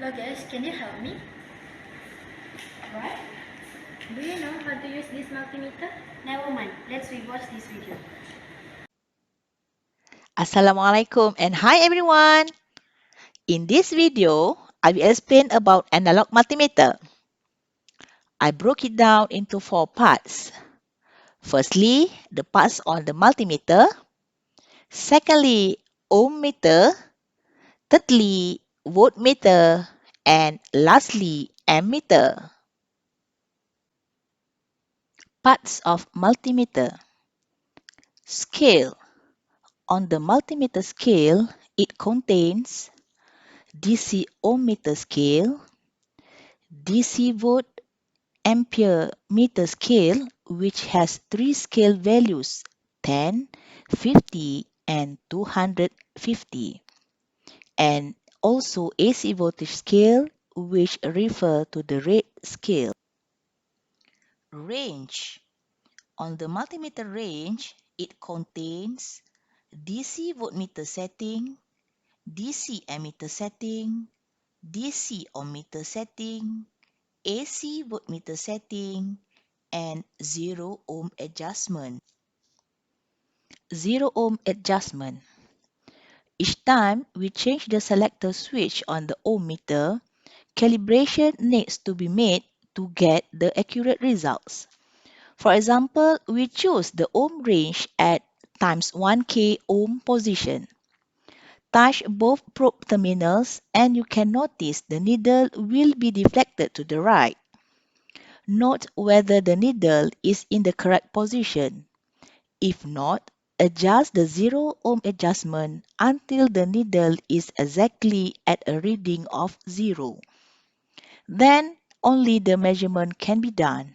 Hello guys, can you help me? What? Do you know how to use this multimeter? Never mind, let's rewatch this video. Assalamualaikum and hi everyone. In this video, I will explain about analog multimeter. I broke it down into 4 parts. Firstly, the parts on the multimeter. Secondly, ohm meter. Thirdly, voltmeter. And lastly, ammeter. Parts of multimeter. Scale. On the multimeter scale, it contains DC ohm meter scale, DC volt ampere meter scale, which has 3 scale values 10, 50, and 250, and also AC voltage scale, which refer to the rate scale. Range. On the multimeter range, it contains DC voltmeter setting, DC ammeter setting, DC ohmmeter setting, AC voltmeter setting, and 0 ohm adjustment. 0 ohm adjustment. Each time we change the selector switch on the ohm meter, calibration needs to be made to get the accurate results. For example, we choose the ohm range at times 1K ohm position. Touch both probe terminals and you can notice the needle will be deflected to the right. Note whether the needle is in the correct position. If not, adjust the 0 ohm adjustment until the needle is exactly at a reading of 0. Then only the measurement can be done.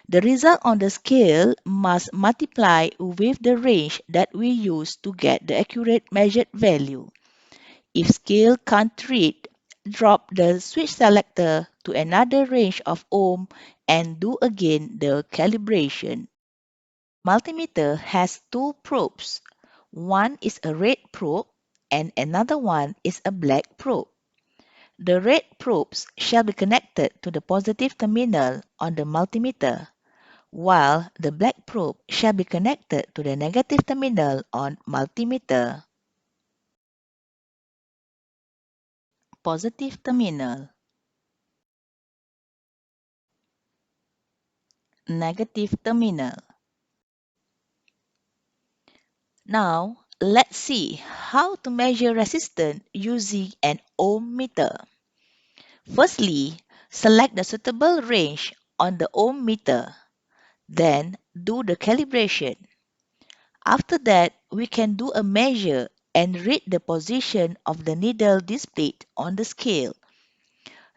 The result on the scale must multiply with the range that we use to get the accurate measured value. If scale can't read, drop the switch selector to another range of ohm and do again the calibration. Multimeter has 2 probes. One is a red probe and another one is a black probe. The red probes shall be connected to the positive terminal on the multimeter, while the black probe shall be connected to the negative terminal on multimeter. Positive terminal, negative terminal. Now, let's see how to measure resistance using an ohm meter. Firstly, select the suitable range on the ohm meter. Then, do the calibration. After that, we can do a measure and read the position of the needle displayed on the scale.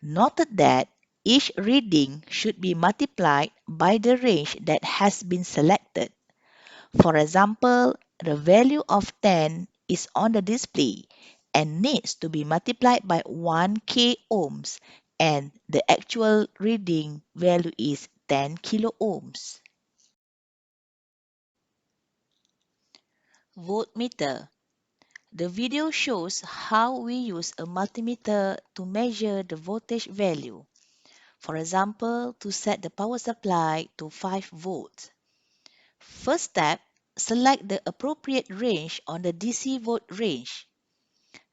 Note that each reading should be multiplied by the range that has been selected. For example, the value of 10 is on the display and needs to be multiplied by 1K ohms, and the actual reading value is 10 kilo ohms. Voltmeter. The video shows how we use a multimeter to measure the voltage value. For example, to set the power supply to 5 volts. First step, select the appropriate range on the DC volt range.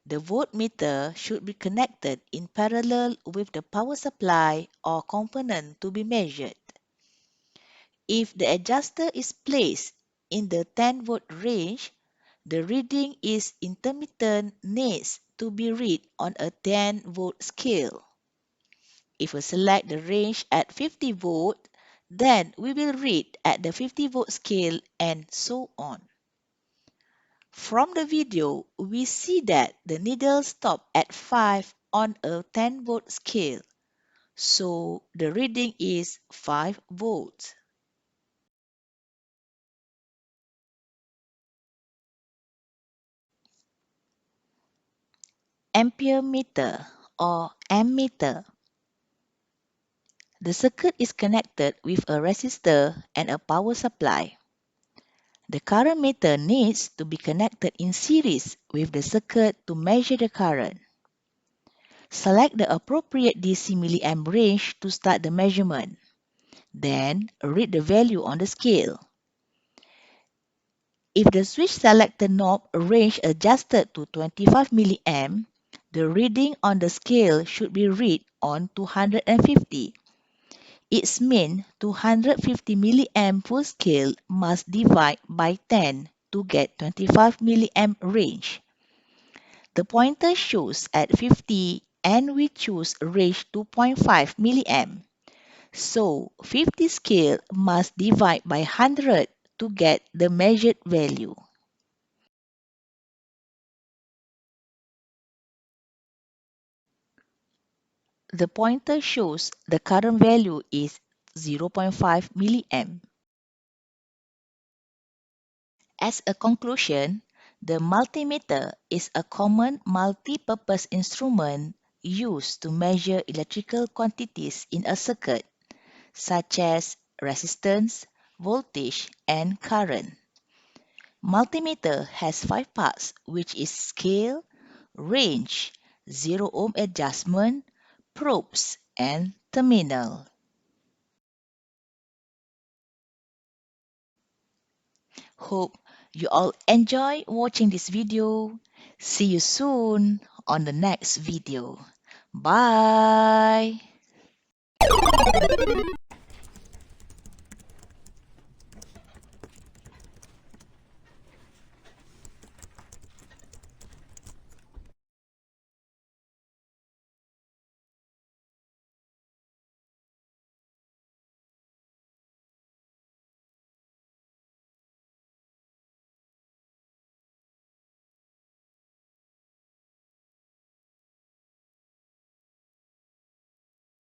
The voltmeter should be connected in parallel with the power supply or component to be measured. If the adjuster is placed in the 10 volt range, the reading is intermittent needs to be read on a 10 volt scale. If we select the range at 50 volt, then we will read at the 50 volt scale and so on. From the video, we see that the needle stopped at 5 on a 10 volt scale, so the reading is 5 volts. Ampere meter or ammeter. The circuit is connected with a resistor and a power supply. The current meter needs to be connected in series with the circuit to measure the current. Select the appropriate DC milliamp range to start the measurement. Then, read the value on the scale. If the switch selector knob range adjusted to 25 milliamp, the reading on the scale should be read on 250. It means 250 milliamp full scale must divide by 10 to get 25 milliamp range. The pointer shows at 50 and we choose range 2.5 milliamp. So 50 scale must divide by 100 to get the measured value. The pointer shows the current value is 0.5 milliamp. As a conclusion, the multimeter is a common multi-purpose instrument used to measure electrical quantities in a circuit, such as resistance, voltage, and current. Multimeter has 5 parts, which is scale, range, zero ohm adjustment, probes, and terminal. Hope you all enjoy watching this video. See you soon on the next video. Bye.